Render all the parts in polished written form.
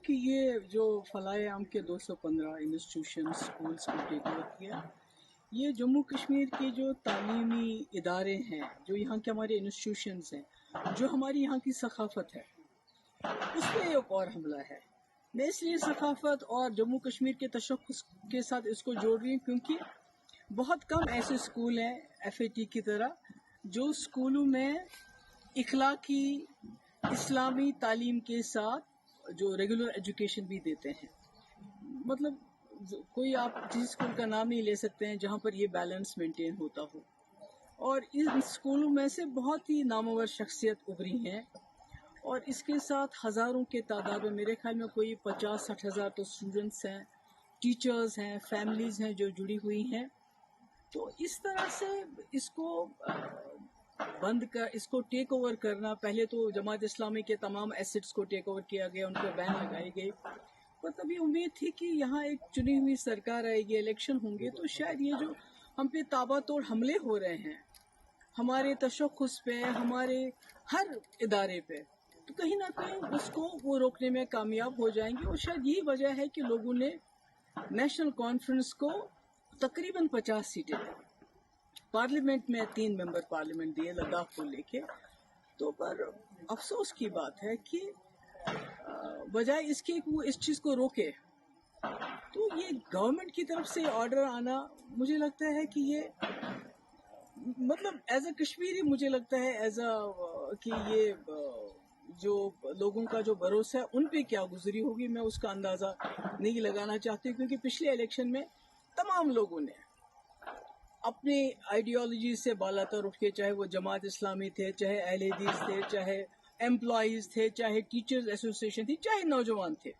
कि ये जो फलाए आम के 215 इंस्टीट्यूशन स्कूल्स को टेक ओवर किया, ये जम्मू कश्मीर के जो तालीमी इदारे हैं, जो यहाँ के हमारे इंस्टीट्यूशंस हैं, जो हमारी यहाँ की सकाफत है, उस पर एक और हमला है। मैं इसलिए सकाफत और जम्मू कश्मीर के तशख्खुस के साथ इसको जोड़ रही हूँ क्योंकि बहुत कम ऐसे स्कूल हैं FAT की तरह जो स्कूलों में इखलाकी इस्लामी तालीम के साथ जो रेगुलर एजुकेशन भी देते हैं। मतलब कोई आप जिस स्कूल का नाम नहीं ले सकते हैं जहाँ पर ये बैलेंस मेंटेन होता हो। और इन स्कूलों में से बहुत ही नामवर शख्सियत उभरी हैं और इसके साथ हज़ारों के तादाद में, मेरे ख्याल में कोई 50-60 हज़ार तो स्टूडेंट्स हैं, टीचर्स हैं, फैमिलीज़ हैं जो जुड़ी हुई हैं। तो इस तरह से इसको इसको टेक ओवर करना, पहले तो जमात इस्लामी के तमाम एसेट्स को टेक ओवर किया गया, उन पर बैन लगाई गई, पर तभी उम्मीद थी कि यहाँ एक चुनी हुई सरकार आएगी, इलेक्शन होंगे, तो शायद ये जो हम पे ताबड़तोड़ हमले हो रहे हैं हमारे तशख्खुस पे, हमारे हर इदारे पे, तो कहीं ना कहीं उसको वो रोकने में कामयाब हो जाएंगे। और शायद यही वजह है कि लोगों ने नेशनल कॉन्फ्रेंस को तकरीबन 50 सीटें दी, पार्लियामेंट में 3 मेंबर पार्लियामेंट दिए लद्दाख को लेके। तो पर अफसोस की बात है कि बजाय इसके वो इस चीज़ को रोके, तो ये गवर्नमेंट की तरफ से ऑर्डर आना, मुझे लगता है कि ये मतलब एज अ कश्मीरी मुझे लगता है कि ये जो लोगों का जो भरोसा है उन पे क्या गुजरी होगी, मैं उसका अंदाज़ा नहीं लगाना चाहती, क्योंकि पिछले इलेक्शन में तमाम लोगों ने अपनी आइडियोलॉजी से बालातर उठ के, चाहे वो जमात इस्लामी थे, चाहे अहले हदीस थे, चाहे एम्प्लॉयज़ थे, चाहे टीचर्स एसोसिएशन थी, चाहे नौजवान थे,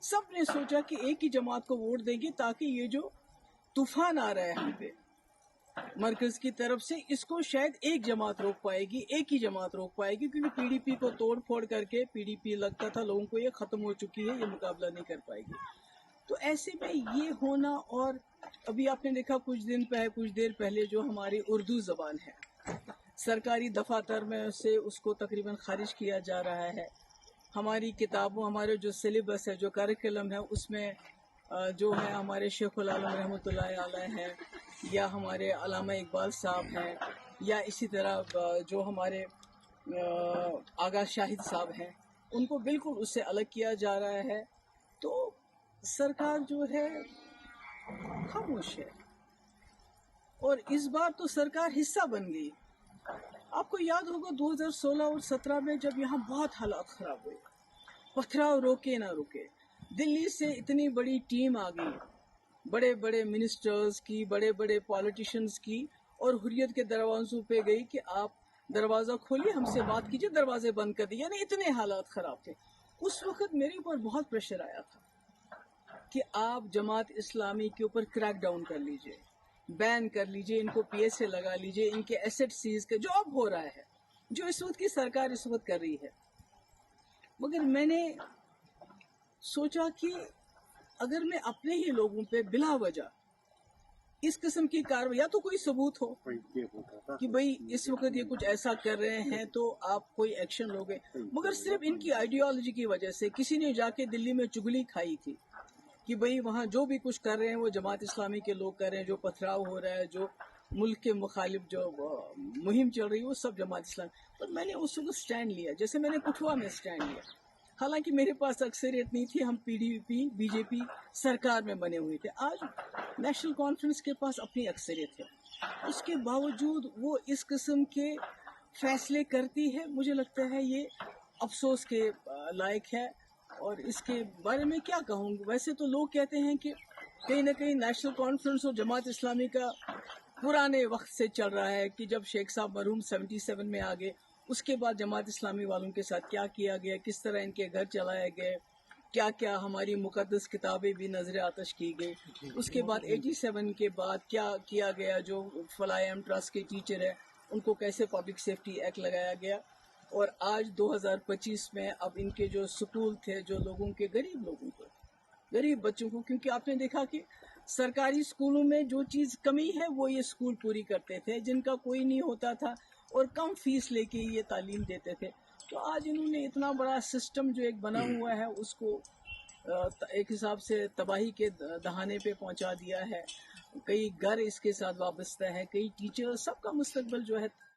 सब ने सोचा कि एक ही जमात को वोट देंगे ताकि ये जो तूफान आ रहा है हम पे मरकज की तरफ से, इसको शायद एक जमात रोक पाएगी, एक ही जमात रोक पाएगी। क्योंकि PDP को तोड़ फोड़ करके PDP लगता था लोगों को ये खत्म हो चुकी है, ये मुकाबला नहीं कर पाएगी। तो ऐसे में ये होना, और अभी आपने देखा कुछ देर पहले जो हमारी उर्दू जबान है, सरकारी दफातर में से उसको तकरीबन खारिज किया जा रहा है। हमारी किताबों, हमारे जो सिलेबस है, जो करिकुलम है, उसमें जो है हमारे शेखुल आलम रहमतुल्लाह अलैह हैं, या हमारे अल्लामा इकबाल साहब हैं, या इसी तरह जो हमारे आगा शाहिद साहब हैं, उनको बिल्कुल उससे अलग किया जा रहा है। तो सरकार जो है खामोश है, और इस बार तो सरकार हिस्सा बन गई। आपको याद होगा 2016 और 17 में जब यहाँ बहुत हालात खराब हुए, पथराव रोके ना रुके, दिल्ली से इतनी बड़ी टीम आ गई, बड़े बड़े मिनिस्टर्स की, बड़े बड़े पॉलिटिशियंस की, और हुर्रियत के दरवाजों पे गई कि आप दरवाज़ा खोलिए, हमसे बात कीजिए, दरवाजे बंद कर दिए। यानी इतने हालात ख़राब थे। उस वक्त मेरे ऊपर बहुत प्रेशर आया था कि आप जमात इस्लामी के ऊपर क्रैक डाउन कर लीजिए, बैन कर लीजिए, इनको PSA लगा लीजिए, इनके एसेट सीज के, जो अब हो रहा है, जो इस वक्त की सरकार इस वक्त कर रही है। मगर मैंने सोचा कि अगर मैं अपने ही लोगों पे बिला वजह इस किस्म की कार्रवाई, या तो कोई सबूत हो कि भाई इस वक्त ये कुछ ऐसा कर रहे हैं तो आप कोई एक्शन लोगे, मगर सिर्फ इनकी आइडियोलॉजी की वजह से किसी ने जाके दिल्ली में चुगली खाई थी कि भाई वहाँ जो भी कुछ कर रहे हैं वो जमात इस्लामी के लोग कर रहे हैं, जो पथराव हो रहा है, जो मुल्क के मुखालिफ जो मुहिम चल रही है, वो सब जमात इस्लामी। पर मैंने उस वक्त स्टैंड लिया, जैसे मैंने कठुआ में स्टैंड लिया। हालांकि मेरे पास अक्सरियत नहीं थी, हम PDP BJP सरकार में बने हुए थे। आज नेशनल कॉन्फ्रेंस के पास अपनी अक्सरियत है, उसके बावजूद वो इस किस्म के फैसले करती है। मुझे लगता है ये अफसोस के लायक है, और इसके बारे में क्या कहूँगी। वैसे तो लोग कहते हैं कि कहीं ना कहीं नेशनल कॉन्फ्रेंस और जमात इस्लामी का पुराने वक्त से चल रहा है कि जब शेख साहब मरहूम 77 में आ गए, उसके बाद जमात इस्लामी वालों के साथ क्या किया गया, किस तरह इनके घर चलाए गए, क्या क्या हमारी मुकद्दस किताबें भी नजर आतश की गई। उसके बाद 87 के बाद क्या किया गया, जो फलायम ट्रस्ट के टीचर है उनको कैसे पब्लिक सेफ्टी एक्ट लगाया गया। और आज 2025 में अब इनके जो स्कूल थे, जो लोगों के गरीब लोगों को, गरीब बच्चों को, क्योंकि आपने देखा कि सरकारी स्कूलों में जो चीज़ कमी है वो ये स्कूल पूरी करते थे, जिनका कोई नहीं होता था और कम फीस लेके ये तालीम देते थे। तो आज इन्होंने इतना बड़ा सिस्टम जो एक बना हुआ है उसको एक हिसाब से तबाही के दहाने पे पहुंचा दिया है। कई घर इसके साथ वाबस्ता है, कई टीचर, सबका मुस्तकबिल जो है